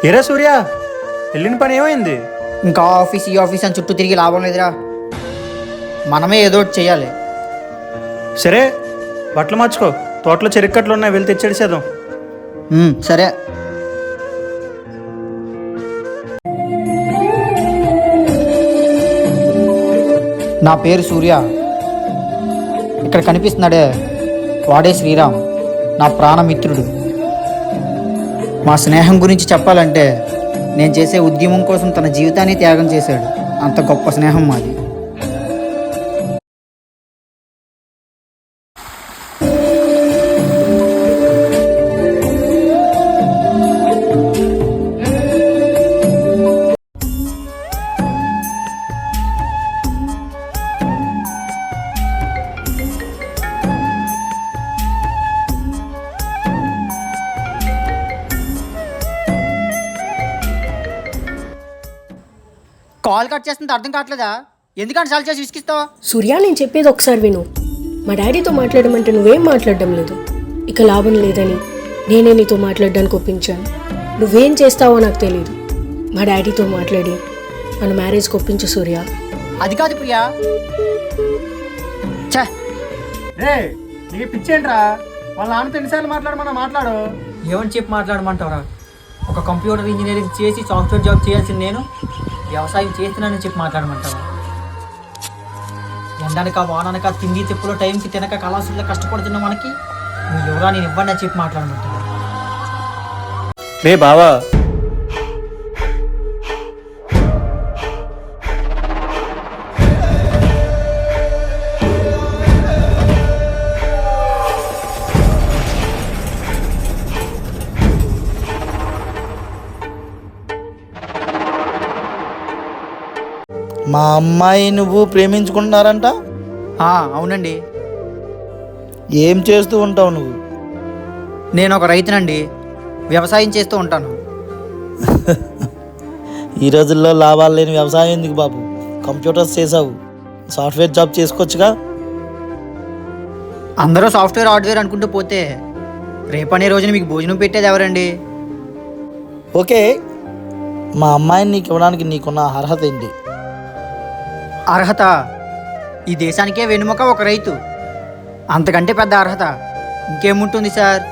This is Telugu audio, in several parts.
ఏరా సూర్య, వెళ్ళిన పని ఏమైంది? ఇంకా ఆఫీస్ ఈ ఆఫీస్ అని చుట్టూ తిరిగి లాభం లేదురా. మనమే ఏదో ఒకటి చెయ్యాలి. సరే, బట్టలు మార్చుకో. తోటలో చెరుక్కట్లు ఉన్నాయి, వెళ్ళి తెచ్చేసేద్దాం. సరే. నా పేరు సూర్య. ఇక్కడ కనిపిస్తున్నాడే, వాడే శ్రీరామ్, నా ప్రాణమిత్రుడు. మా స్నేహం గురించి చెప్పాలంటే, నేను చేసే ఉద్యమం కోసం తన జీవితాన్ని త్యాగం చేశాడు. అంత గొప్ప స్నేహం మాది. కాల్ కట్ చేస్తుంటే అర్థం కావట్లేదా? ఎందుకంటే సాల్ చేసి విసిగిస్తావా? సూర్య, నేను చెప్పేది ఒకసారి విను. మా డాడీతో మాట్లాడమంటే నువ్వేం మాట్లాడడం లేదు. ఇక లాభం లేదని నేనే నీతో మాట్లాడడానికి ఒప్పించాను. నువ్వేం చేస్తావో నాకు తెలియదు. మా డాడీతో మాట్లాడి నన్ను మ్యారేజ్కి ఒప్పించు సూర్య. అది కాదు ప్రియా. ఛే, రే, నీకు పిచ్చేంట్రా? వాళ్ళ నాన్నతో ఎన్నిసార్లు మాట్లాడు. ఏమని చెప్పి మాట్లాడమంటారా? ఒక కంప్యూటర్ ఇంజనీరింగ్ చేసి సాఫ్ట్వేర్ జాబ్ చేయాల్సింది నేను వ్యవసాయం చేస్తున్నానని చెప్పి మాట్లాడమంటావా? ఎండనక వాననక తిండి తిప్పులో టైంకి తినక కళాశాలలో కష్టపడుతున్న మనకి నువ్వు ఎవరా నేను ఇవ్వండి అని చెప్పి మాట్లాడమంటావా? రే బావా, మా అమ్మాయి నువ్వు ప్రేమించుకుంటున్నారంట? అవునండి. ఏం చేస్తూ ఉంటావు నువ్వు? నేను ఒక రైతునండి, వ్యవసాయం చేస్తూ ఉంటాను. ఈ రోజుల్లో లాభాలు లేని వ్యవసాయం ఎందుకు బాబు? కంప్యూటర్స్ చేసావు, సాఫ్ట్వేర్ జాబ్ చేసుకోవచ్చుగా. అందరూ సాఫ్ట్వేర్ హార్డ్వేర్ అనుకుంటూ పోతే రేపనే రోజున మీకు భోజనం పెట్టేది ఎవరండి? ఓకే, మా అమ్మాయిని నీకు ఇవ్వడానికి నీకున్న అర్హత ఏంటి? అర్హత? ఈ దేశానికే వెన్నెముక ఒక రైతు. అంతకంటే పెద్ద అర్హత ఇంకేముంటుంది సార్?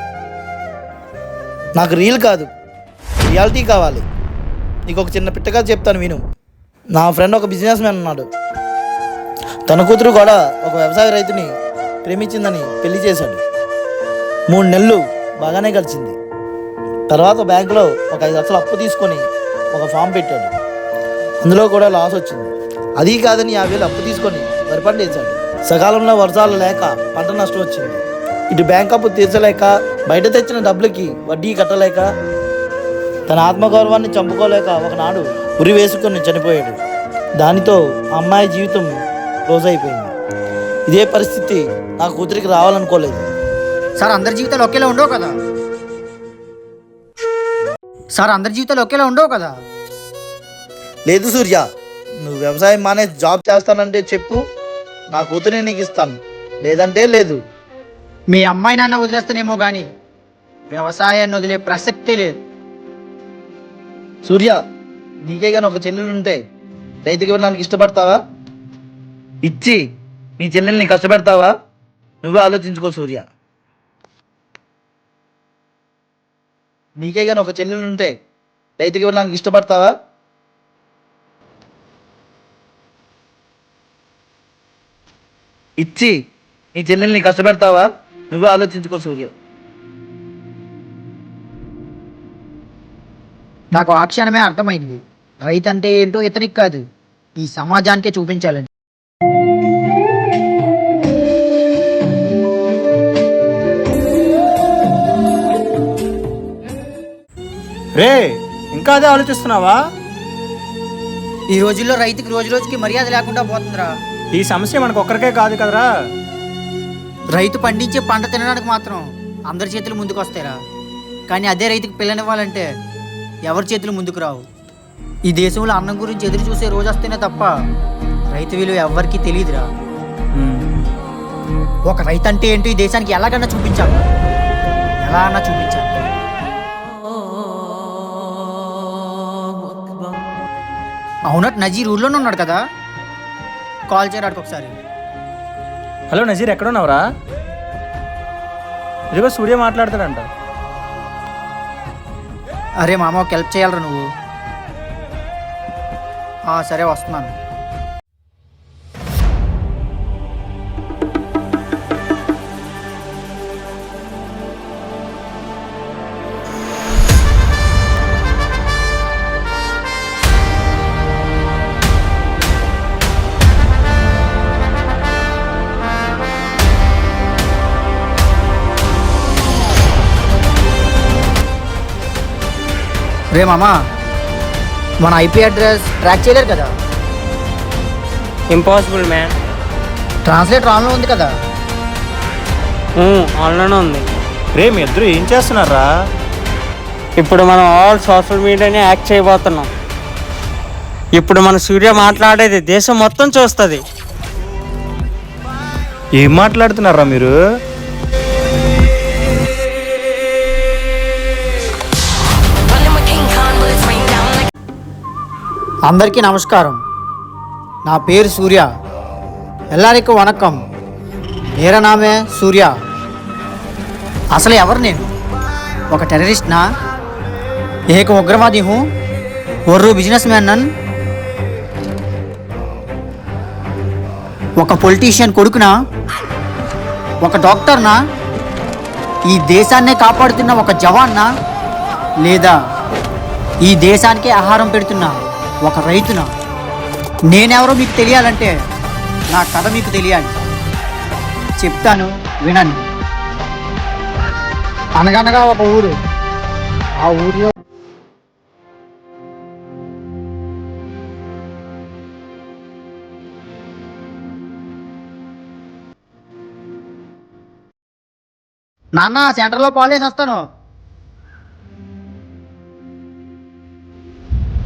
నాకు రీల్ కాదు, రియాలిటీ కావాలి. నీకు ఒక చిన్న పిట్టగా చెప్తాను విను. నా ఫ్రెండ్ ఒక బిజినెస్ మ్యాన్ ఉన్నాడు. తన కూతురు కూడా ఒక వ్యవసాయ రైతుని ప్రేమించిందని పెళ్లి చేశాడు. 3 నెలలు బాగానే గడిచింది. తర్వాత బ్యాంకులో ఒక 5 లక్షలు అప్పు తీసుకొని ఒక ఫామ్ పెట్టాడు. అందులో కూడా లాస్ వచ్చింది. అది కాదని 50,000 అప్పు తీసుకొని వరి పంట వేశాడు. సకాలంలో వర్షాలు లేక పంట నష్టం వచ్చింది. ఇటు బ్యాంక్ అప్పు తీర్చలేక, బయట తెచ్చిన డబ్బులకి వడ్డీ కట్టలేక, తన ఆత్మగౌరవాన్ని చంపుకోలేక ఒకనాడు ఉరి వేసుకొని చనిపోయాడు. దానితో ఆ అమ్మాయి జీవితం క్లోజ్ అయిపోయింది. ఇదే పరిస్థితి నా కూతురికి రావాలనుకోలేదు. సార్, అందరి జీవితాలు ఒకేలా ఉండవు కదా? లేదు సూర్య, నువ్వు వ్యవసాయం మానే జాబ్ చేస్తానంటే చెప్పు, నా కూతురే నీకు ఇస్తాను. లేదంటే లేదు. మీ అమ్మాయి నాన్న వదిలేస్తానేమో కానీ వ్యవసాయాన్ని వదిలే ప్రసక్తే లేదు. సూర్య, నీకే కానీ ఒక చెల్లెలు ఉంటే రైతుకి ఇవ్వడానికి ఇష్టపడతావా? ఇచ్చి నీ చెల్లెల్ని కష్టపెడతావా? నువ్వే ఆలోచించుకో సూర్య. నీకే కానీ ఒక చెల్లెలు ఉంటే రైతుకి ఇవ్వడానికి ఇష్టపడతావా? ఇచ్చి నీ చెల్లెల్ని కష్టపెడతావా? నువ్వే ఆలోచించుకో సూర్య. నాకు ఆ క్షణమే అర్థమైంది, రైతు అంటే ఏంటో ఇతనికి కాదు, ఈ సమాజానికే చూపించాలని. రే, ఇంకా అదే ఆలోచిస్తున్నావా? ఈ రోజుల్లో రైతుకి రోజు రోజుకి మర్యాద లేకుండా పోతుందిరా. ఈ సమస్య మనకు ఒక్కరికే కాదు కదరా. రైతు పండించే పంట తినడానికి మాత్రం అందరి చేతులు ముందుకు వస్తాయిరా. కానీ అదే రైతుకి పిల్లనివ్వాలంటే ఎవరి చేతులు ముందుకు రావు. ఈ దేశంలో అన్నం గురించి ఎదురు చూసే రోజు వస్తేనే తప్ప రైతు విలువ ఎవ్వరికీ తెలియదురా. ఒక రైతు అంటే ఏంటో ఈ దేశానికి ఎలాగన్నా చూపించాలి. అవునట్ నజీర్ ఊళ్ళోనే ఉన్నాడు కదా, కాల్ చేయడానికి ఒకసారి. హలో నజీర్, ఎక్కడున్నావురా? ఇదిగో సూర్య మాట్లాడతాడంట. అరే మామ, ఒక హెల్ప్ చేయాలరా నువ్వు. సరే వస్తున్నాను. రే మామ, మన ఐపీ అడ్రస్ ట్రాక్ చేయలేరు కదా? Impossible man. ట్రాన్స్లేటర్ ఆన్లో ఉంది కదా? ఆన్లోనే ఉంది. రే మీ ఇద్దరు ఏం చేస్తున్నారా? ఇప్పుడు మనం ఆల్ సోషల్ మీడియాని యాక్ట్ చేయబోతున్నాం. ఇప్పుడు మన సూర్య మాట్లాడేది దేశం మొత్తం చూస్తుంది. ఏం మాట్లాడుతున్నారా మీరు? అందరికీ నమస్కారం. నా పేరు సూర్య. ఎల్లరికీ వణకం. మేరా నామే సూర్య. అసలు ఎవరు నేను? ఒక టెర్రరిస్ట్నా? ఏక ఉగ్రవాది హూ? ఒర్రు బిజినెస్ మ్యాన్ నన్? ఒక పొలిటీషియన్ కొడుకునా? ఒక డాక్టర్నా? ఈ దేశాన్నే కాపాడుతున్న ఒక జవాన్నా? లేదా ఈ దేశానికే ఆహారం పెడుతున్నా ఒక రైతునా? నేనెవరో మీకు తెలియాలంటే నా కథ మీకు తెలియాలి. చెప్తాను, వినండి. అనగనగా ఒక ఊరు. ఆ ఊరిలో నాన్న సెంటర్లో పాలేసి వస్తాను.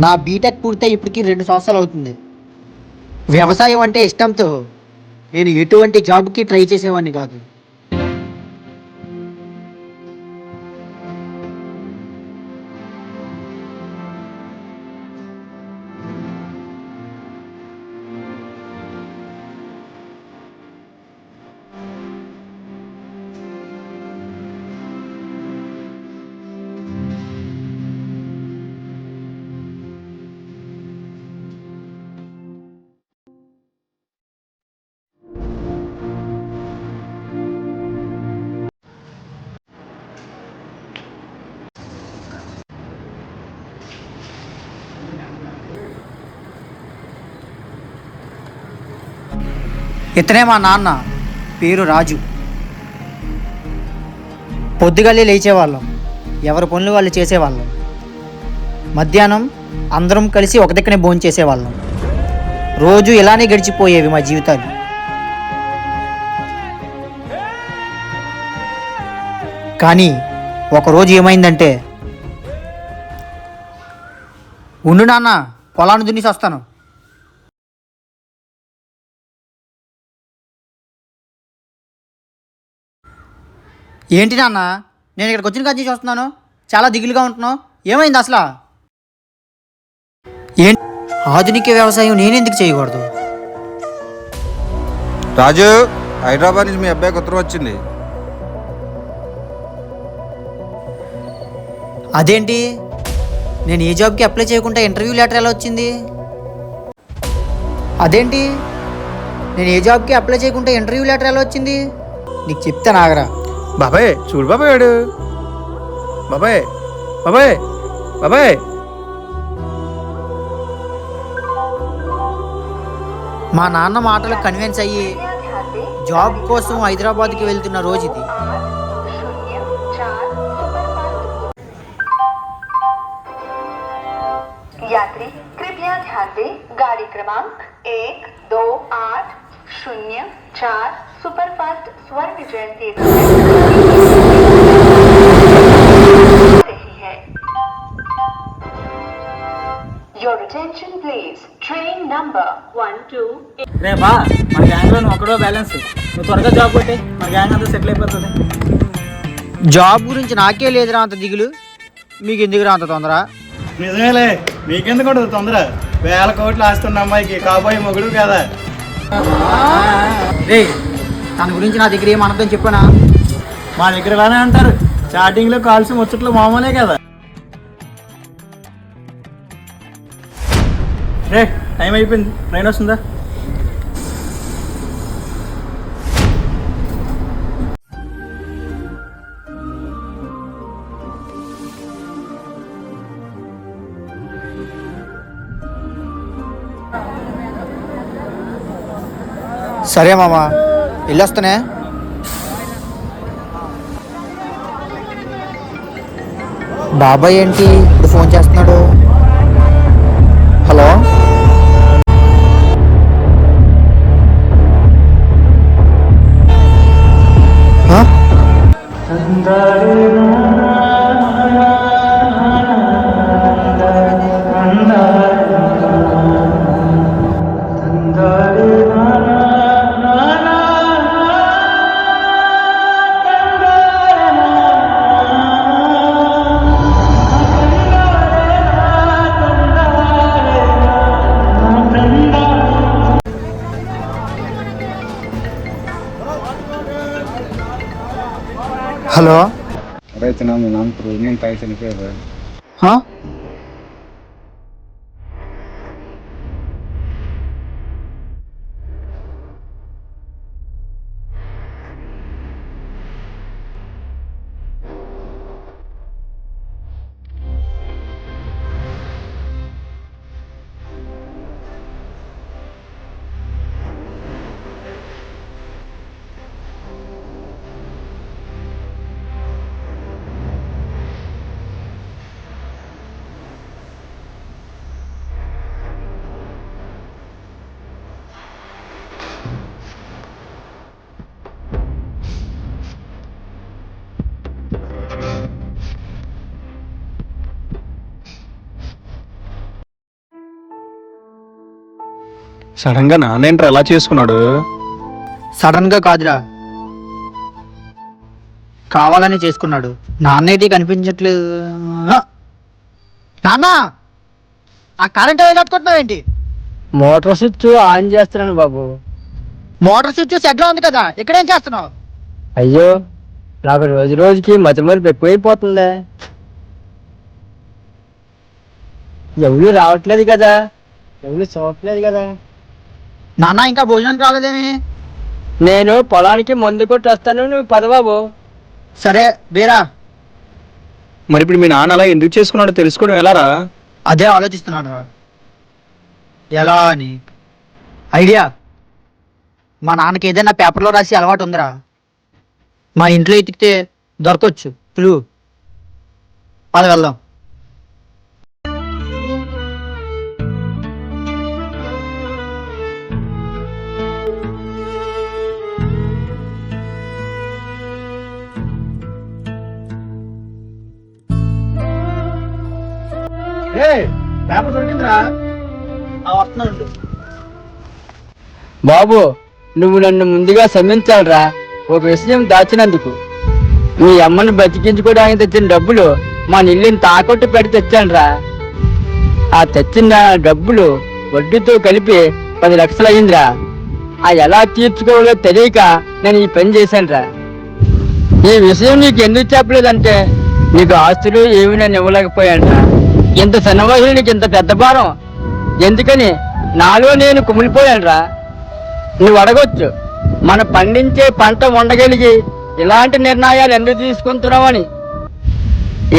నా బీటెక్ పూర్తయి ఇప్పటికి 2 సంవత్సరాలు అవుతుంది. వ్యవసాయం అంటే ఇష్టంతో నేను ఎటువంటి జాబ్కి ట్రై చేసేవాడిని కాదు. ఇతనే మా నాన్న, పేరు రాజు. పొద్దుగాలే లేచేవాళ్ళం, ఎవరి పనులు వాళ్ళు చేసేవాళ్ళం. మధ్యాహ్నం అందరం కలిసి ఒక దగ్గరనే భోజనం చేసేవాళ్ళం. రోజు ఇలానే గడిచిపోయేవి మా జీవితాలు. కానీ ఒకరోజు ఏమైందంటే, ఉండు నాన్న, పొలాన్ని దున్నేసి వస్తాను. ఏంటి నాన్న, నేను ఇక్కడికి వచ్చిన కాదు చూస్తున్నాను, చాలా దిగులుగా ఉంటున్నావు. ఏమైంది అసలు? ఏంటి ఆధునిక వ్యవసాయం నేనెందుకు చేయకూడదు? రాజు, హైదరాబాద్ నుంచి మీ అబ్బాయికి ఉత్తరం వచ్చింది. అదేంటి, నేను ఏ జాబ్కి అప్లై చేయకుండా ఇంటర్వ్యూ లెటర్ ఎలా వచ్చింది? అదేంటి, నేను ఏ జాబ్కి అప్లై చేయకుండా ఇంటర్వ్యూ లెటర్ ఎలా వచ్చింది? నీకు చెప్తాను ఆగరా. బాబాయ్ చూడు బాబాయ్ వాడు. బాబాయ్ బాబాయ్ బాబాయ్. మా నాన్న మాటలకు కన్విన్స్ అయ్యి జాబ్ కోసం హైదరాబాద్కి వెళ్తున్న రోజు ఇది. यात्री कृपया ध्यान दें, गाड़ी क्रमांक 128004 सुपरफास्ट स्वर्ण जयंती रही है. Your attention please. Train number 12. రేపా మన గ్యాంగ్లో నువ్వు ఒకడో బ్యాలెన్స్. నువ్వు త్వరగా జాబ్ కొట్టే మన గ్యాంగ్ అంతా సెటిల్ అయిపోతుంది. జాబ్ గురించి నాకే లేదురా అంత దిగులు, మీకు ఎందుకురా అంత తొందర? నిజమేలే, మీకెందుకు తొందర? వేల కోట్లు ఆస్తున్న అమ్మాయికి కాబోయే మొగుడు కదా. రే తన గురించి నా దగ్గర ఏమనద్దని చెప్పానా? మా దగ్గర ఇలానే అంటారు, చాటింగ్లో కాల్సి ముచ్చట్లు మామూలే కదా. రే టైం అయిపోయింది, ట్రైన్ వస్తుందా? సరే మామ, వెళ్ళొస్తానే. బాబాయ్ ఏంటి ఇప్పుడు ఫోన్ చేస్తున్నాడు? హలో, హ? హలో, రైతు మీ నాన్న ప్రెగ్నెంట్ అయితే చనిపోయారు. హ? సడన్ గా నాన్నేంట్రా ఎలా చేసుకున్నాడు? సడన్ గా కాదురా, కావాలని చేసుకున్నాడు. నాన్నేటి కనిపించట్లేదు. నాన్న, ఆ కరెంట్ అవి కట్టుకుంటున్నావు ఏంటి? మోటార్ స్విచ్ ఆన్ చేస్తున్నాను బాబు. మోటార్ స్విచ్ సెట్లో ఉంది కదా, ఇక్కడేం చేస్తున్నావు? అయ్యో, నాకు రోజు రోజుకి మతిమరుపు ఎక్కువైపోతుందే. ఎవరు రావట్లేదు కదా, ఎవరు చూడట్లేదు కదా. నాన్న, ఇంకా భోజనం రాలేదేమి? నేను పొలానికి మందు కొట్టి వస్తాను, నువ్వు పద బాబు. సరే బేరా. మరి ఇప్పుడు మీ నాన్న అలా ఎందుకు చేసుకున్నాడో తెలుసుకోవడం ఎలారా? అదే ఆలోచిస్తున్నాను, ఎలా అని. ఐడియా, మా నాన్నకి ఏదైనా పేపర్లో రాసి అలవాటు ఉందిరా. మా ఇంట్లో ఎతికితే దొరకొచ్చు క్లూ. పద వెళ్దాం. పేపర్ దొరికిందిరా, వస్తున్నాడు. బాబు, నువ్వు నన్ను ముందుగా క్షమించాలిరా. ఒక విషయం దాచినందుకు. మీ అమ్మని బతికించుకోవడానికి తెచ్చిన డబ్బులు మా ఇల్లుని తాకట్టు పెట్టి తెచ్చానురా. ఆ తెచ్చిన డబ్బులు వడ్డీతో కలిపి 10 లక్షలు అయిందిరా. ఆ ఎలా తీర్చుకోవాలో తెలియక నేను ఈ పని చేశానురా. ఈ విషయం నీకు ఎందుకు చెప్పలేదంటే, నీకు ఆస్తులు ఏమి నేను ఇవ్వలేకపోయానురా. ఇంత చిన్న వయసులో నీకు ఇంత పెద్ద భారం ఎందుకని నాలో నేను కుమిలిపోయానురా. నువ్వు అడగొచ్చు, మన పండించే పంట ఉండగలిగి ఇలాంటి నిర్ణయాలు ఎందుకు తీసుకుంటున్నావని.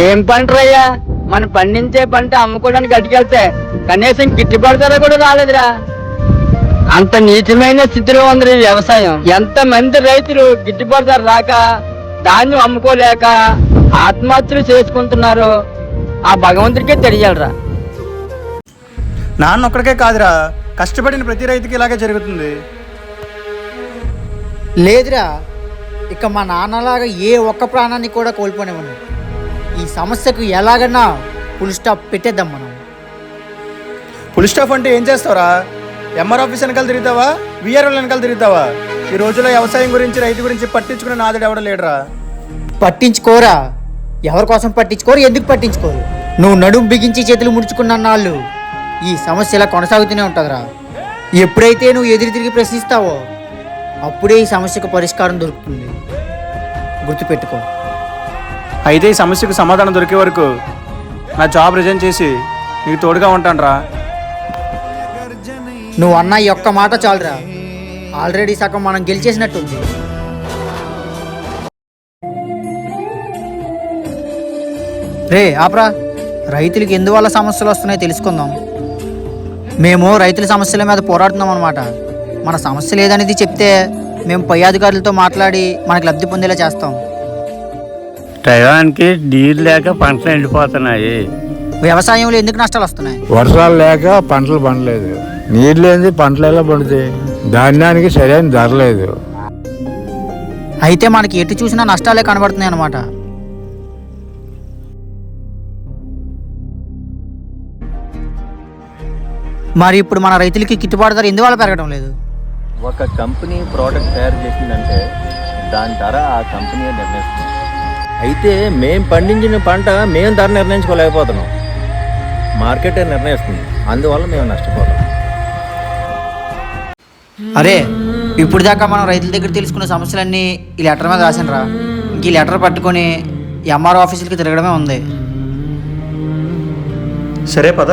ఏం పంటరయ్యా, మనం పండించే పంట అమ్ముకోవడానికి అటుకెళ్తే కనీసం గిట్టుబాటు ధర కూడా రాలేదురా. అంత నీచమైన స్థితిలో ఉంది ఈ వ్యవసాయం. ఎంతమంది రైతులు గిట్టుబాటు ధర రాక ధాన్యం అమ్ముకోలేక ఆత్మహత్యలు చేసుకుంటున్నారో ఆ భగవంతుడికే తెలియాలరా. నాన్న ఒక్కడికే కాదురా, కష్టపడిన ప్రతి రైతుకి ఇలాగే జరుగుతుంది. లేదురా, ఇక మా నాన్నలాగా ఏ ఒక్క ప్రాణాన్ని కూడా కోల్పోనివ్వను. ఈ సమస్యకు ఎలాగన్నా ఫుల్ స్టాప్ పెట్టేద్దాం మనం. ఫుల్ స్టాప్ అంటే ఏం చేస్తావురా? ఎంఆర్ ఆఫీస్ వెనకాల తిరుగుతావా, విఆర్ఓ వెనకాల తిరుగుతావా? ఈ రోజుల్లో వ్యవసాయం గురించి రైతు గురించి పట్టించుకునే నాదుడు ఎవడ లేడురా. పట్టించుకోరా, ఎవరి కోసం పట్టించుకోరు, ఎందుకు పట్టించుకోరు? నువ్వు నడుం బిగించి చేతులు ముడుచుకున్న నాళ్ళు ఈ సమస్య ఇలా కొనసాగుతూనే ఉంటుందిరా. ఎప్పుడైతే నువ్వు ఎదురు తిరిగి ప్రశ్నిస్తావో అప్పుడే ఈ సమస్యకు పరిష్కారం దొరుకుతుంది. గుర్తుపెట్టుకో. అయితే ఈ సమస్యకు సమాధానం దొరికే వరకు నా జాబ్ రిజైన్ చేసి నీకు తోడుగా ఉంటానురా. నువ్వు అన్న ఈ ఒక్క మాట చాలురా. ఆల్రెడీ సగం మనం గెలిచేసినట్టుంది. రే ఆప్రా, రైతులకి ఎందువల్ల సమస్యలు వస్తున్నాయో తెలుసుకుందాం. మేము రైతుల సమస్యల మీద పోరాడుతున్నాం అనమాట. మన సమస్య లేదనేది చెప్తే మేము పై అధికారులతో మాట్లాడి మనకు లబ్ధి పొందేలా చేస్తాం. టయానికి నీరు లేక పంటలు ఎండిపోతున్నాయి. వ్యవసాయంలో ఎందుకు నష్టాలు వస్తున్నాయి? వర్షాలు లేక పంటలు పండలేదు. నీళ్ళు లేని పంటలు ఎలా పండుతాయి? ధాన్యానికి సరైన ధర లేదు. అయితే మనకి ఎటు చూసినా నష్టాలే కనబడుతున్నాయి అన్నమాట. మరి ఇప్పుడు మన రైతులకి గిట్టుబాటు ధర ఎందువల్ల పెరగడం లేదు? ఒక కంపెనీ ప్రోడక్ట్ తయారు చేసిందంటే దాని ధర ఆ కంపెనీ నిర్ణయిస్తుంది. అయితే మేము పండించిన పంట మేము ధర నిర్ణయించుకోలేకపోతున్నాం, మార్కెటే నిర్ణయిస్తుంది. అందువల్ల మేము నష్టపోతాం. అరే, ఇప్పుడు దాకా మనం రైతుల దగ్గర తెలుసుకున్న సమస్యలన్నీ ఈ లెటర్ మీద రాసానురా. ఇంక ఈ లెటర్ పట్టుకొని ఎంఆర్ఓ ఆఫీసులకి తిరగడమే ఉంది. సరే పద.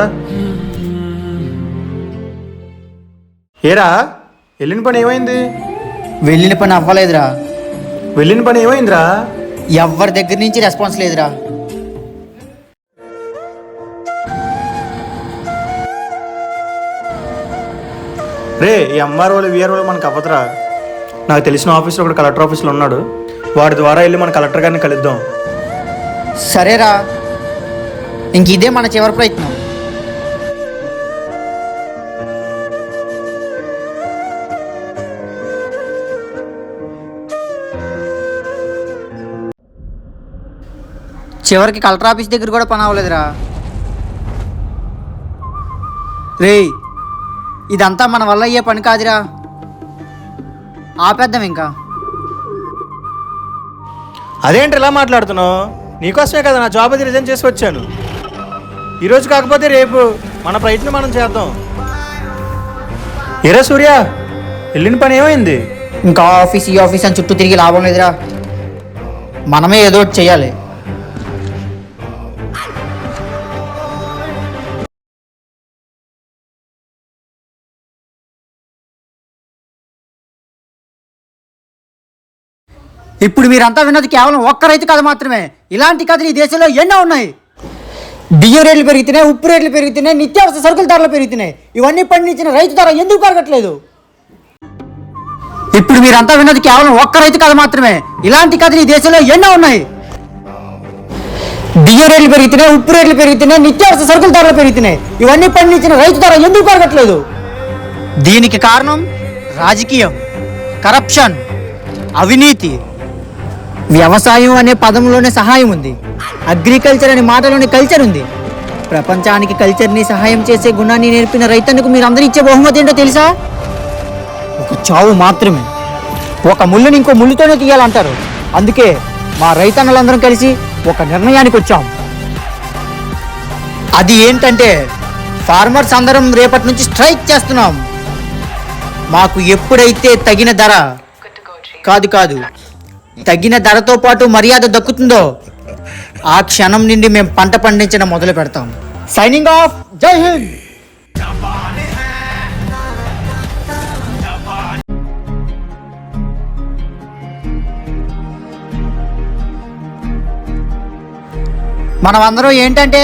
ఏరా, వెళ్ళిన పని ఏమైంది? వెళ్ళిన పని అవ్వలేదురా. వెళ్ళిన పని ఏమైందిరా? ఎవరి దగ్గర నుంచి రెస్పాన్స్ లేదురా. రే, ఈ ఎంఆర్ఓలు విఆర్ఓలు మనకు అవ్వదురా. నాకు తెలిసిన ఆఫీస్లో ఒకటి కలెక్టర్ ఆఫీస్లో ఉన్నాడు. వాడి ద్వారా వెళ్ళి మన కలెక్టర్ గారిని కలుద్దాం. సరేరా, ఇంక ఇదే మన చివరి ప్రయత్నం. చివరికి కలెక్టర్ ఆఫీస్ దగ్గర కూడా పని అవ్వలేదురా. రేయ్, ఇదంతా మన వల్ల అయ్యే పని కాదురా. ఆపేద్దాం ఇంకా. అదేంటి ఇలా మాట్లాడుతున్నావు? నీకోసమే కదా నా జాబ్ అది రిజైన్ చేసి వచ్చాను. ఈరోజు కాకపోతే రేపు మన ప్రయత్నం మనం చేద్దాం. ఏరా సూర్య, వెళ్ళిన పని ఏమైంది? ఇంకా ఆఫీస్ ఈ ఆఫీస్ అని చుట్టూ తిరిగి లాభం లేదురా. మనమే ఏదో ఒకటి చెయ్యాలి. ఇప్పుడు మీరంతా విన్నది కేవలం ఒక్క రైతు కథ మాత్రమే. ఇలాంటి కథలు ఈ దేశంలో ఎన్నో ఉన్నాయి. బియ్యం రేట్లు పెరుగుతున్నాయి, ఉప్పు రేట్లు పెరుగుతున్నాయి, నిత్యావసర సరుకుల ధరలు పెరుగుతున్నాయి. ఇవన్నీ పండించిన రైతు ధర ఎందుకు పెరగట్లేదు? ఇప్పుడు మీరంతా విన్నది కేవలం ఒక్క రైతు కథ మాత్రమే. ఇలాంటి కథలు ఈ దేశంలో ఎన్నో ఉన్నాయి. బియ్యం రేట్లు పెరుగుతున్నాయి, ఉప్పు రేట్లు పెరుగుతున్నాయి, నిత్యావసర సరుకుల ధరలు పెరుగుతున్నాయి. ఇవన్నీ పండించిన రైతు ధర ఎందుకు పెరగట్లేదు? దీనికి కారణం రాజకీయం, కరప్షన్, అవినీతి. వ్యవసాయం అనే పదంలోనే సహాయం ఉంది. అగ్రికల్చర్ అనే మాటలోనే కల్చర్ ఉంది. ప్రపంచానికి కల్చర్ని సహాయం చేసే గుణాన్ని నేర్పిన రైతన్నకు మీరు అందరూ ఇచ్చే బహుమతి ఏంటో తెలుసా? ఒక చావు మాత్రమే. ఒక ముళ్ళుని ఇంకో ముళ్ళుతోనే తీయాలంటారు. అందుకే మా రైతన్నలందరం కలిసి ఒక నిర్ణయానికి వచ్చాం. అది ఏంటంటే, ఫార్మర్స్ అందరం రేపటి నుంచి స్ట్రైక్ చేస్తున్నాం. మాకు ఎప్పుడైతే తగిన ధర కాదు తగిన ధరతో పాటు మర్యాద దక్కుతుందో ఆ క్షణం నుండి మేము పంట పండించడం మొదలు పెడతాం. Signing off. జై హింద్. మనం అందరం ఏంటంటే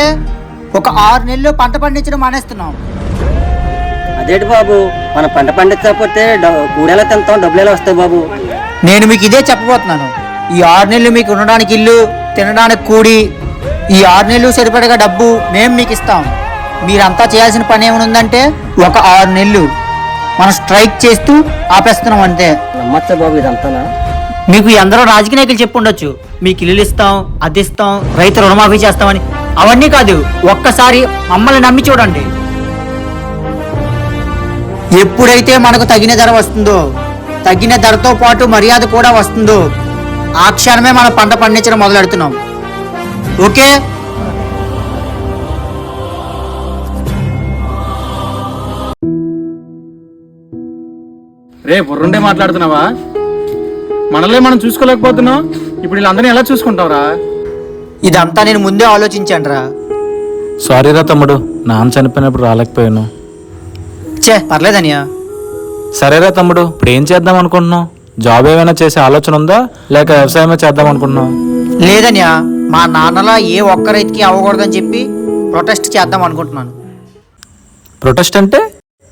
ఒక 6 నెలలు పంట పండించడం మానేస్తున్నాం. అదేంటి బాబు, మన పంట పండించకపోతే కూడేలా తింటాం, డబ్బులు ఎలా వస్తాయి బాబు? నేను మీకు ఇదే చెప్పబోతున్నాను. ఈ 6 నెలలు మీకు ఉండడానికి ఇల్లు, తినడానికి కూడి, ఈ 6 నెలలు సరిపడగా డబ్బు మేము మీకు ఇస్తాం. మీరంతా చేయాల్సిన పని ఏమైనా ఉందంటే ఒక 6 నెలలు మనం స్ట్రైక్ చేస్తూ ఆపేస్తున్నాం అంతే. నమ్మచ్చా బాబు ఇదంతానా? మీకు అందరూ రాజకీయ నాయకులు చెప్పుండొచ్చు, మీకు ఇల్లు ఇస్తాం, అది ఇస్తాం, రైతు రుణమాఫీ చేస్తామని. అవన్నీ కాదు, ఒక్కసారి మమ్మల్ని నమ్మి చూడండి. ఎప్పుడైతే మనకు తగిన ధర వస్తుందో, తగిన ధరతో పాటు మర్యాద కూడా వస్తుందో ఆ క్షణమే మనం పంట పండించడం మొదలెడుతున్నాం. ఓకే? రే బుర్రుండే మాట్లాడుతున్నావా? మనల్ని మనం చూసుకోలేకపోతున్నాం, ఇప్పుడు వీళ్ళందరినీ ఎలా చూసుకుంటావురా? ఇదంతా నేను ముందే ఆలోచించాను రా. సారీరా తమ్ముడు, నాన్న చనిపోయినప్పుడు రాలేకపోయాను. పర్లేదనియా. సరేరా తమ్ముడు, ఇప్పుడు ఏం చేద్దాం అనుకుంటున్నావు? జాబ్ ఏమైనా చేసే ఆలోచన ఉందా, లేక వ్యవసాయమే చేద్దాం అనుకుంటున్నావు? లేదనియా, మా నాన్నలా ఏ ఒక్క రైతుకి అవ్వకూడదని చెప్పి ప్రొటెస్ట్ చేద్దాం అనుకుంటున్నాను. ప్రొటెస్ట్ అంటే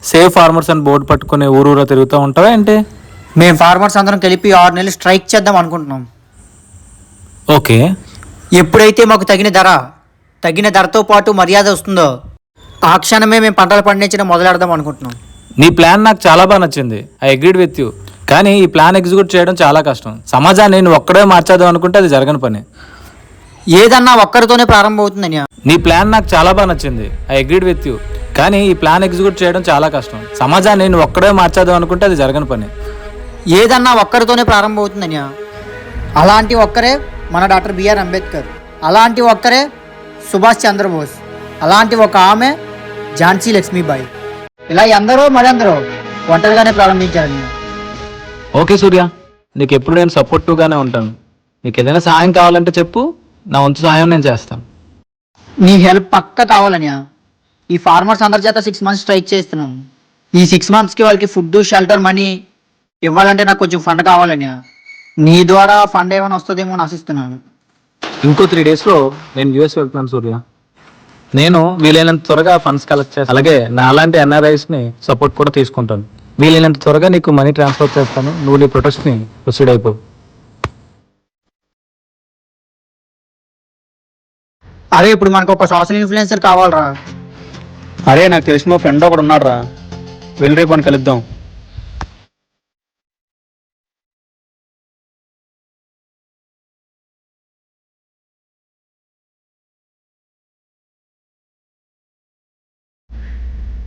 సేవ్ ఫార్మర్స్ అని బోర్డు పట్టుకుని ఊరూరా తిరుగుతూ ఉంటావా ఏంటి? మేము ఫార్మర్స్ అందరం కలిపి 6 నెలలు స్ట్రైక్ చేద్దాం అనుకుంటున్నాం. ఓకే. ఎప్పుడైతే మాకు తగిన ధరతో పాటు మర్యాద వస్తుందో ఆ క్షణమే మేము పంటలు పండించడం మొదలెడదాం అనుకుంటున్నాం. నీ ప్లాన్ నాకు చాలా బాగా నచ్చింది. I agreed with you. కానీ ఈ ప్లాన్ ఎగ్జిక్యూట్ చేయడం చాలా కష్టం. సమాజాన్ని నేను ఒక్కడే మార్చేద్దాం అనుకుంటే అది జరగని పని. ఏదన్నా ఒక్కరితోనే ప్రారంభం అవుతుందని. నీ ప్లాన్ నాకు చాలా బాగా నచ్చింది. I agreed with you. కానీ ఈ ప్లాన్ ఎగ్జిక్యూట్ చేయడం చాలా కష్టం. సమాజాన్ని నేను ఒక్కడే మార్చేద్దాం అనుకుంటే అది జరగని పని. ఏదన్నా ఒక్కరితోనే ప్రారంభం అవుతుందని. అలాంటి ఒక్కరే మన డాక్టర్ బిఆర్ అంబేద్కర్, అలాంటి ఒక్కరే సుభాష్ చంద్రబోస్, అలాంటి ఒక ఆమె ఝాన్సీ లక్ష్మీబాయి. ఇలా ఎందరో మరెందరో ఒంటరిగానే ప్రారంభించారని. ఓకే సూర్య, నీకు ఎప్పుడు నేను సపోర్టివ్గానే ఉంటాను. నీకు ఏదైనా సహాయం కావాలంటే చెప్పు, నా వంతు సహాయం నేను చేస్తాను. నీ హెల్ప్ పక్క కావాలని. ఈ ఫార్మర్స్ అందరి చేత 6 months స్ట్రైక్ చేస్తున్నాం. ఈ 6 monthsకి వాళ్ళకి ఫుడ్, షెల్టర్, మనీ ఇవ్వాలంటే నాకు కొంచెం ఫండ్ కావాలని. నీ ద్వారా ఫండ్ ఏమైనా వస్తుందేమో అని ఆశిస్తున్నాను. ఇంకో 3 daysలో నేను యూఎస్ వెళ్తున్నాను సూర్య. నేను వీలైనంత త్వరగా ఫండ్స్ కలెక్ట్ చేస్తాను. అలాగే నా అలాంటి ఎన్ఆర్ఐస్ని సపోర్ట్ కూడా తీసుకుంటాను. వీలైనంత త్వరగా నీకు మనీ ట్రాన్స్ఫర్ చేస్తాను. నువ్వు నీ ప్రొటెస్ట్ని ప్రొసీడ్ అయిపో. అరే ఇప్పుడు మనకు ఒక సోషల్ ఇన్ఫ్లుయెన్సర్ కావాలరా. అరే నాకు తెలిసిన మా ఫ్రెండ్ ఒకడు ఉన్నాడు రా, వెళ్ళి రేపు మనం కలుద్దాం.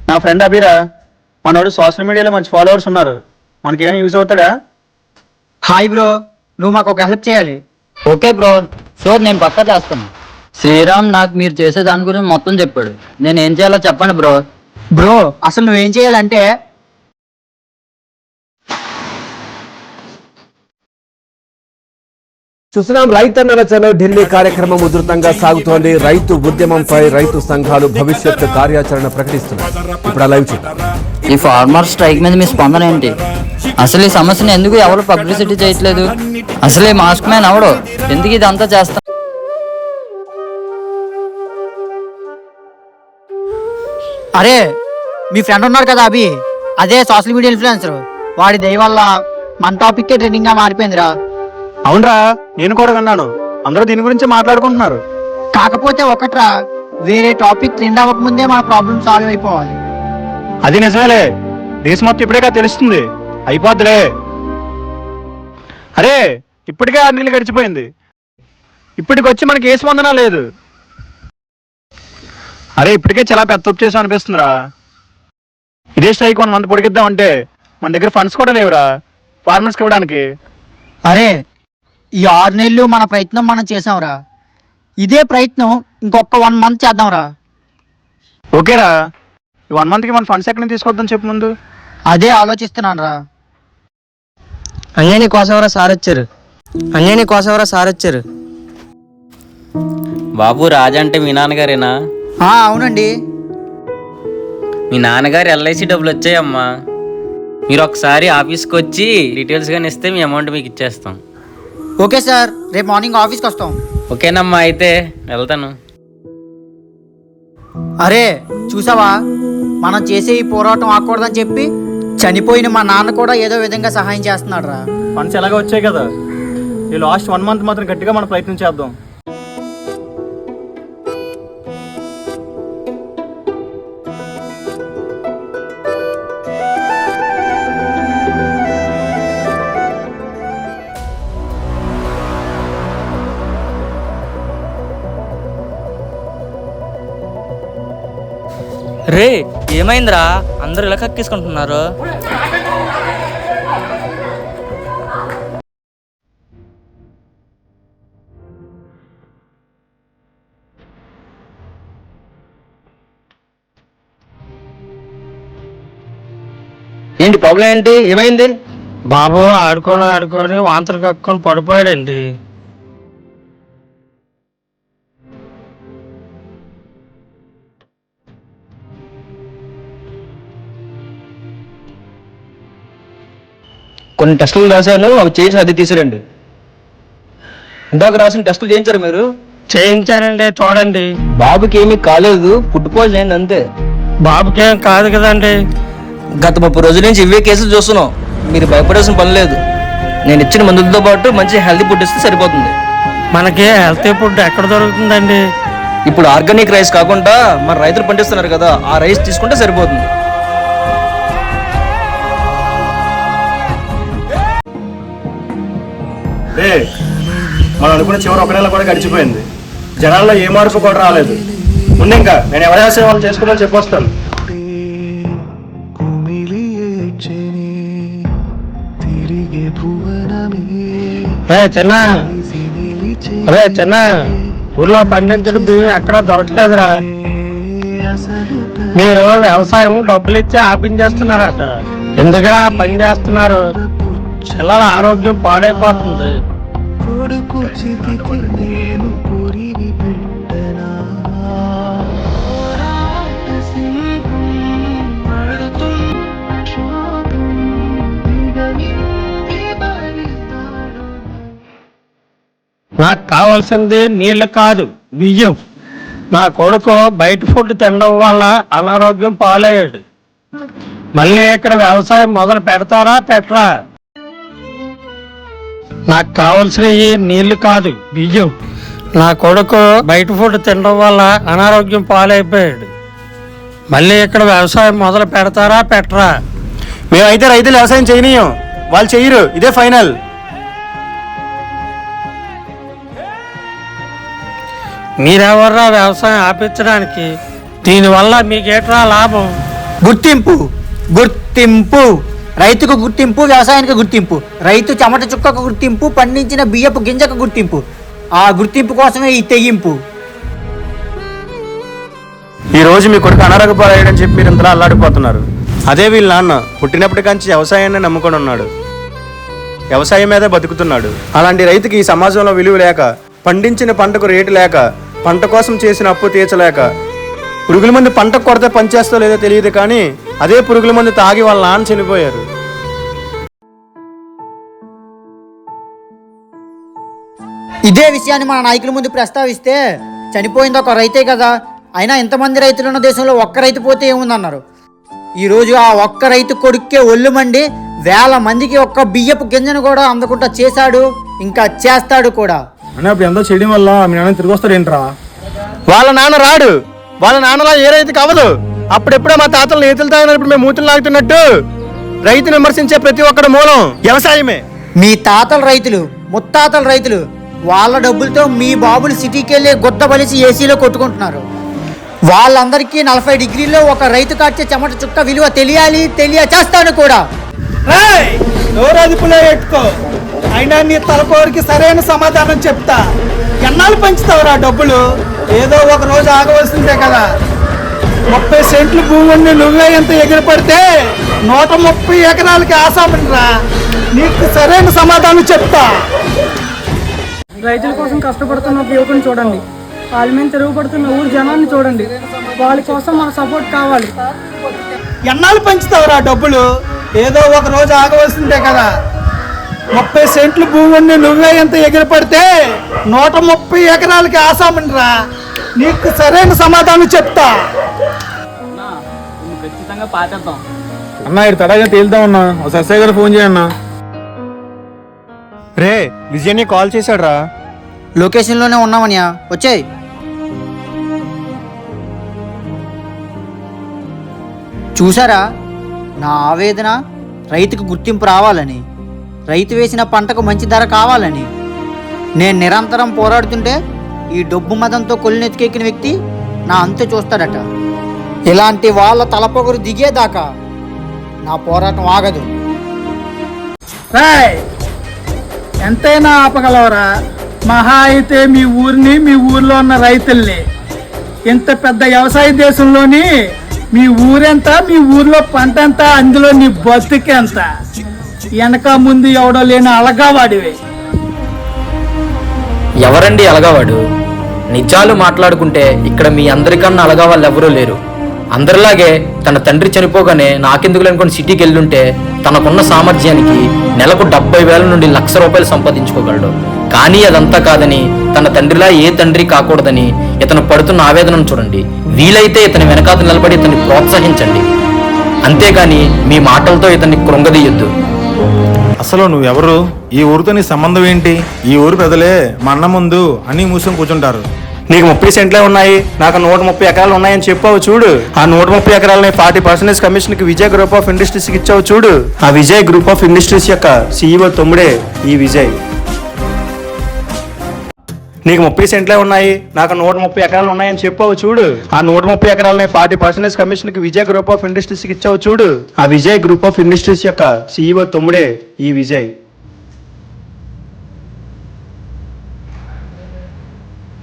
నా ఫ్రెండ్ అభిరా, మనోడు సోషల్ మీడియాలో మంచి ఫాలోవర్స్ ఉన్నారు. మనకి ఏమైనా యూజ్ అవుతాడా? హాయ్ బ్రో, నువ్వు మాకు ఒక హెల్ప్ చేయాలి. ఓకే బ్రో, షూర్, నేను పక్కా చేస్తాను. శ్రీరామ్ నాకు మీరు చేసే దాని గురించి మొత్తం చెప్పాడు. నేను ఏం చేయాలో చెప్పండి బ్రో. బ్రో అసలు నువ్వేం చేయాలంటే చూస్తున్నాం రైతన్న రచన ఢిల్లీ కార్యక్రమం ఉధృతంగా సాగుతోంది. రైతు ఉద్యమంపై రైతు సంఘాలు భవిష్యత్ కార్యాచరణ ప్రకటిస్తున్నాయి. ఇప్పుడు లైవ్ చూద్దాం. ఈ ఫార్మర్ స్ట్రైక్ మీద మీ స్పందన ఏంటి? అసలు ఈ సమస్యను ఎందుకు ఎవరు పబ్లిసిటీ చేయట్లేదు? అసలు ఈ మాస్క్ మ్యాన్ ఎవడు? ఎందుకు ఇదంతా చేస్తా? అరే మీ ఫ్రెండ్ ఉన్నారు కదా అభి, అదే సోషల్ మీడియా ఇన్ఫ్లుయెన్సర్. వాడి దయ వల్ల మన టాపిక్ ట్రెండింగ్ గా మారిపోయిందిరా. అవునరా, నేను కూడా విన్నాను. అందరూ దీని గురించి మాట్లాడుకుంటున్నారు. కాకపోతే ఒకట్రా, వేరే టాపిక్ ట్రెండ్ అవ్వకముందే మన ప్రాబ్లం సాల్వ్ అయిపోవాలి. అది నిజమేలే, దేశం మొత్తం ఇప్పుడే తెలుస్తుంది. అయిపోద్దులే. అరే ఇప్పటికే 6 నెలలు గడిచిపోయింది. ఇప్పటికి వచ్చి మనకి ఏ స్పందన లేదు. అరే ఇప్పటికే చాలా పెద్ద తప్పు చేసాం అనిపిస్తుందిరా. ఇదే స్ట్రైక్ 1 month పొడిగిద్దామంటే మన దగ్గర ఫండ్స్ కూడా లేవురా ఫార్మర్స్కి ఇవ్వడానికి. అరే ఈ 6 నెలలు మన ప్రయత్నం మనం చేసాంరా. ఇదే ప్రయత్నం ఇంకొక 1 month చేద్దాంరా. ఓకేరా, ఈ 1 monthకి మన ఫండ్స్ ఎక్కడి నుంచి తీసుకొద్దాం చెప్పు ముందు. అదే ఆలోచిస్తున్నాను రా. అన్యాని కోసవరా సార్ వచ్చారు. బాబు రాజా అంటే మీ నాన్నగారేనా? అవునండి. మీ నాన్నగారు ఎల్ఐసి డబ్బులు వచ్చాయమ్మా. మీరు ఒకసారి ఆఫీస్కి వచ్చి డీటెయిల్స్ కానీ ఇస్తే మీ అమౌంట్ మీకు ఇచ్చేస్తాం. ఓకే సార్, రేపు మార్నింగ్ ఆఫీస్కి వస్తాం. ఓకేనమ్మా, అయితే వెళ్తాను. అరే చూసావా, మనం చేసే ఈ పోరాటం ఆకూడదని చెప్పి చనిపోయిన మా నాన్న కూడా ఏదో విధంగా సహాయం చేస్తున్నాడు రా. ఫండ్స్ ఎలాగో వచ్చాయి కదా, ఈ లాస్ట్ 1 month మాత్రం గట్టిగా మనం ప్రయత్నం చేద్దాం. రే ఏమైందిరా, అందరూ ఇలా కక్కేసుకుంటున్నారు? ఏంటి ప్రాబ్లం ఏంటి, ఏమైంది? బాబు ఆడుకొని వాంతలు కక్కుని పడిపోయాడండి. కొన్ని టెస్టులు రాశాను, అవి చేసి అది తీసిరండి. ఇందాక రాసిన టెస్టులు చేయించారు మీరు? చేయించానండి, చూడండి. బాబుకి ఏమీ కాలేదు, ఫుడ్ పాయిజన్ అయింది అంతే. బాబుకేం కాదు కదండి. గత 30 రోజుల నుంచి ఇవే కేసులు చూస్తున్నాం. మీరు భయపడాల్సిన పని లేదు. నేను ఇచ్చిన మందులతో పాటు మంచి హెల్తీ ఫుడ్ ఇస్తే సరిపోతుంది. మనకి హెల్తీ ఫుడ్ ఎక్కడ దొరుకుతుందండి? ఇప్పుడు ఆర్గానిక్ రైస్ కాకుండా మన రైతులు పండిస్తున్నారు కదా, ఆ రైస్ తీసుకుంటే సరిపోతుంది. మనం అనుకున్న చివరి 1 నెల కూడా గడిచిపోయింది. జనాల్లో ఏ మార్పు కూడా రాలేదు. ముందు ఇంకా నేను ఎవరి సేవలు చేసుకున్నాను చెప్పొస్తాను. చిన్న ఊర్లో పండించడం బియ్యం ఎక్కడ దొరకలేదురా. మీరు వ్యవసాయం డబ్బులు ఇచ్చి ఆపించేస్తున్నారట. ఎందుకురా పని చేస్తున్నారు? పిల్లల ఆరోగ్యం పాడైపోతుంది. నాకు కావాల్సింది నీళ్లు కాదు, బియ్యం. నా కొడుకు బయట ఫుడ్ తినడం వల్ల అనారోగ్యం పాలయ్యాడు. మళ్ళీ ఇక్కడ వ్యవసాయం మొదలు పెడతారా పెట్టరా? నాకు కావాల్సినవి నీళ్లు కాదు, బియ్యం. నా కొడుకు బయట ఫుడ్ తినడం వల్ల అనారోగ్యం పాలైపోయాడు. మళ్ళీ ఇక్కడ వ్యవసాయం మొదలు పెడతారా పెట్టరా? మేమైతే రైతులు వ్యవసాయం చేయనీయం, వాళ్ళు చెయ్యరు, ఇదే ఫైనల్. మీరెవర్రా వ్యవసాయం ఆపించడానికి? దీనివల్ల మీకేట్రా లాభం? గుర్తింపు, గుర్తింపు. రైతుకు గుర్తింపు, వ్యవసాయానికి గుర్తింపు, రైతు చెమట చుక్కకు గుర్తింపు, పండించిన బియ్యపు గింజకు గుర్తింపు. ఆ గుర్తింపు కోసమే ఈ తెగింపు. ఈ రోజు మీ కొడుకు అనారోగ్య పాలయ్యాడని చెప్పి మీరు ఇంతలా అల్లాడిపోతున్నారు. అదే వీళ్ళ నాన్న పుట్టినప్పటి నుంచి వ్యవసాయాన్ని నమ్ముకొని ఉన్నాడు, వ్యవసాయం మీదే బతుకుతున్నాడు. అలాంటి రైతుకి ఈ సమాజంలో విలువ లేక, పండించిన పంటకు రేటు లేక, పంట కోసం చేసిన అప్పు తీర్చలేక, పురుగుల మందు పంట కొడితే పనిచేస్తో లేదో తెలియదు కానీ అదే పురుగుల మందు తాగి వాళ్ళ నాన్న చనిపోయారు. ఇదే విషయాన్ని మన నాయకుల ముందు ప్రస్తావిస్తే చనిపోయింది ఒక రైతే కదా, అయినా ఇంతమంది రైతులున్న దేశంలో ఒక్క రైతు పోతే ఏముందన్నారు. ఈరోజు ఆ ఒక్క రైతు కొడుక్కే ఒళ్ళు మండి వేల మందికి ఒక్క బియ్యపు గింజను కూడా అందకుండా చేశాడు, ఇంకా చేస్తాడు కూడా. ఇప్పుడు ఎంతో చేయడం వల్ల మీ నాన్న తిరిగి వస్తాడేంట్రా? వాళ్ళ నాన్న రాడు, వాళ్ళ నాన్నలా ఏ రైతుకి అవ్వదు. అప్పుడెప్పుడో మా తాతలు నేతలు తాగినప్పుడు మేము మూతులు లాగుతున్నట్టు రైతును విమర్శించే ప్రతి ఒక్కడి మూలం వ్యవసాయమే. మీ తాతల రైతులు, ముత్తాతల రైతులు వాళ్ళ డబ్బులతో మీ బాబులు సిటీకి వెళ్ళి గుద్ద బలిసి ఏసీలో కొట్టుకుంటున్నారు. వాళ్ళందరికీ 40 డిగ్రీల్లో ఒక రైతు కాచే చెమట చుక్క విలువ తెలియాలి, తెలియచేస్తాను కూడా. నోరదుపులో పెట్టుకో, అయినా నీ తలకోరికి సరైన సమాధానం చెప్తా. ఎన్నాళ్ళు పంచుతావురా డబ్బులు? ఏదో ఒక రోజు ఆగవలసిందే కదా. 30 సెంట్లు భూమి ఉండి నువ్వే ఎంత ఎగిరిపడితే 130 ఎకరాలకి ఆసామనిరా. నీకు సరైన సమాధానం చెప్తా. రైతుల కోసం కష్టపడుతున్న యువకుని చూడండి, వాళ్ళ మీద తిరుగుపడుతున్న ఊరు జనాన్ని చూడండి. వాళ్ళ కోసం మన సపోర్ట్ కావాలి. ఎన్నాళ్ళు పంచుతావురా డబ్బులు? ఏదో ఒక రోజు ఆగవలసిందే కదా. 30 సెంట్లు భూమి ఉండి నువ్వే ఎంత ఎగిరిపడితే 130 ఎకరాలకి ఆసామనిరా. నీకు సరైన సమాధానం చెప్తా. ఖచ్చితంగా పాటేద్దాం అన్నా. ఇటు తడగా తేలుతా ఉన్నా, ఎస్ఐ గారు ఫోన్ చేయన్నా. రే విజయని కాల్ చేశాడు రా. లొకేషన్లోనే ఉన్నామనియా, వచ్చేయ్. చూసారా నా ఆవేదన? రైతుకు గుర్తింపు రావాలని, రైతు వేసిన పంటకు మంచి ధర కావాలని. నేను నిరంతరం పోరాడుతుంటే ఈ డబ్బు మదంతో కొలినెత్తికెక్కిన వ్యక్తి నా అంతే చూస్తాడట. ఇలాంటి వాళ్ళ తలపొగరు దిగేదాకా నా పోరాటం ఆగదు. ఎంతైనా ఆపగలవరా? మహా అయితే మీ ఊరిని, మీ ఊర్లో ఉన్న రైతుల్ని. ఇంత పెద్ద వ్యవసాయ దేశంలోని మీ ఊరెంత, మీ ఊర్లో పంట ఎంత, అందులో నీ బతుకెంత? వెనక ముందు ఎవడో లేని అలగావాడివే. ఎవరండి అలగావాడు? నిజాలు మాట్లాడుకుంటే ఇక్కడ మీ అందరికన్నా అలగా వాళ్ళు ఎవరూ లేరు. అందరిలాగే తన తండ్రి చనిపోగానే నాకెందుకు అనుకుని సిటీకి వెళ్ళుంటే తనకున్న సామర్థ్యానికి నెలకు 70,000 నుండి ₹1,00,000 సంపాదించుకోగలడు. కానీ అదంతా కాదని, తన తండ్రిలా ఏ తండ్రి కాకూడదని ఇతను పడుతున్న ఆవేదనను చూడండి. వీలైతే ఇతని వెనకాత నిలబడి ఇతన్ని ప్రోత్సహించండి, అంతేగాని మీ మాటలతో ఇతన్ని కృంగదీయొద్దు. అసలు నువ్వెవరు? ఈ ఊరితో నీ సంబంధం ఏంటి? ఈ ఊరు పెదలే మా అన్న ముందు అన్ని మూసుకొని కూర్చుంటారు. నీకు 30 సెంట్లే ఉన్నాయి, నాకు 130 ఎకరాలు ఉన్నాయని చెప్పావు చూడు. ఆ 130 ఎకరాలని 40% కమిషన్ కి విజయ్ గ్రూప్ ఆఫ్ ఇండస్ట్రీస్ కి ఇచ్చావు చూడు. ఆ విజయ్ గ్రూప్ ఆఫ్ ఇండస్ట్రీస్ యొక్క CEO తమ్ముడే ఈ విజయ్. నీకు 30 సెంట్లే ఉన్నాయి, నాకు 130 ఎకరాలు ఉన్నాయని చెప్పావు చూడు. ఆ 130 ఎకరాలని 40% కమిషన్ కి విజయ్ గ్రూప్ ఆఫ్ ఇండస్ట్రీస్ కి ఇచ్చావు చూడు. ఆ విజయ్ గ్రూప్ ఆఫ్ ఇండస్ట్రీస్ యొక్క CEO తమ్ముడే ఈ విజయ్.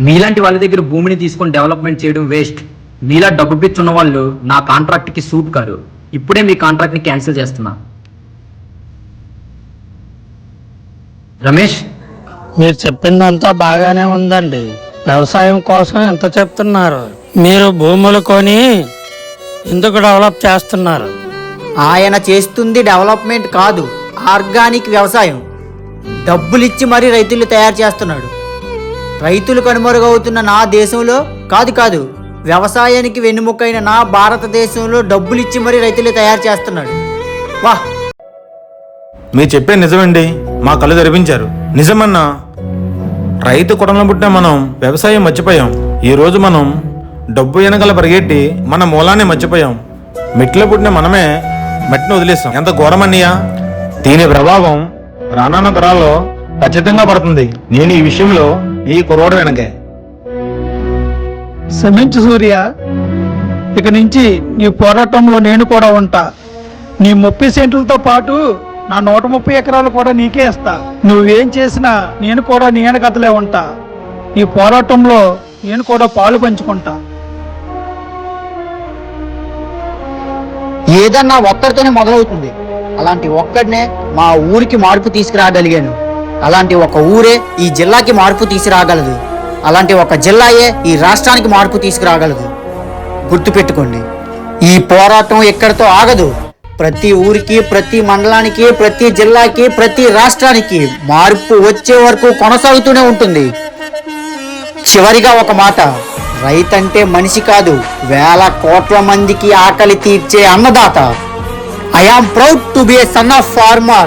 మీలాంటి వాళ్ళ దగ్గర భూమిని తీసుకొని డెవలప్మెంట్ చేయడం వేస్ట్. మీలా డబ్బు పిచ్చున్న వాళ్ళు నా కాంట్రాక్ట్కి సూట్ కారు. ఇప్పుడే మీ కాంట్రాక్ట్ని క్యాన్సిల్ చేస్తున్నా. రమేష్, మీరు చెప్పిందంతా బాగానే ఉందండి. వ్యవసాయం కోసం ఎంత చెప్తున్నారు? మీరు భూములు కొని ఎందుకు డెవలప్ చేస్తున్నారు? ఆయన చేస్తుంది డెవలప్మెంట్ కాదు, ఆర్గానిక్ వ్యవసాయం. డబ్బులిచ్చి మరీ రైతులు తయారు చేస్తున్నాడు. రైతులు కనుమరుగవుతున్న నా దేశంలో కాదు వ్యవసాయానికి వెన్నుముక్కైన నా భారతదేశంలో డబ్బులిచ్చి మరీ రైతులు తయారు చేస్తున్నాడు. వాహ్, మీరు చెప్పే నిజమండి, మా కళ్ళు తెరిపించారు. నిజమన్నా, రైతు కుటుంబంలో పుట్టిన మనం వ్యవసాయం మర్చిపోయాం. ఈ రోజు మనం డబ్బు వెనకాల పరిగెట్టి మన మూలాన్ని మర్చిపోయాం. మెట్లో పుట్టిన మనమే మట్టిని వదిలేస్తాం. ఎంత ఘోరమన్నయ్యా! దీని ప్రభావం రానున్న తరాల్లో ఖచ్చితంగా పడుతుంది. నేను ఈ విషయంలో ఈ కుర్రోడు వెనకే. క్షమించు సూర్య, ఇక నుంచి నీ పోరాటంలో నేను కూడా ఉంటా. నీ 30 సెంట్లతో పాటు నా 130 ఎకరాలు కూడా నీకే ఇస్తా. నువ్వేం చేసినా నేను కూడా నీ వెనకతలే ఉంటా. ఈ పోరాటంలో నేను కూడా పాలు పంచుకుంటా. ఏదన్నా ఒక్కరితోనే మొదలవుతుంది. అలాంటి ఒక్కడినే మా ఊరికి మార్పు తీసుకురాగలిగాను. అలాంటి ఒక ఊరే ఈ జిల్లాకి మార్పు తీసుకురాగలదు. అలాంటి ఒక జిల్లాయే ఈ రాష్ట్రానికి మార్పు తీసుకురాగలదు. గుర్తుపెట్టుకోండి, ఈ పోరాటం ఎక్కడితో ఆగదు. ప్రతి ఊరికి, ప్రతి మండలానికి, ప్రతి జిల్లాకి, ప్రతి రాష్ట్రానికి మార్పు వచ్చే వరకు కొనసాగుతూనే ఉంటుంది. చివరిగా ఒక మాట, రైతంటే మనిషి కాదు, వేల కోట్ల మందికి ఆకలి తీర్చే అన్నదాత. I am proud to be a son of farmer.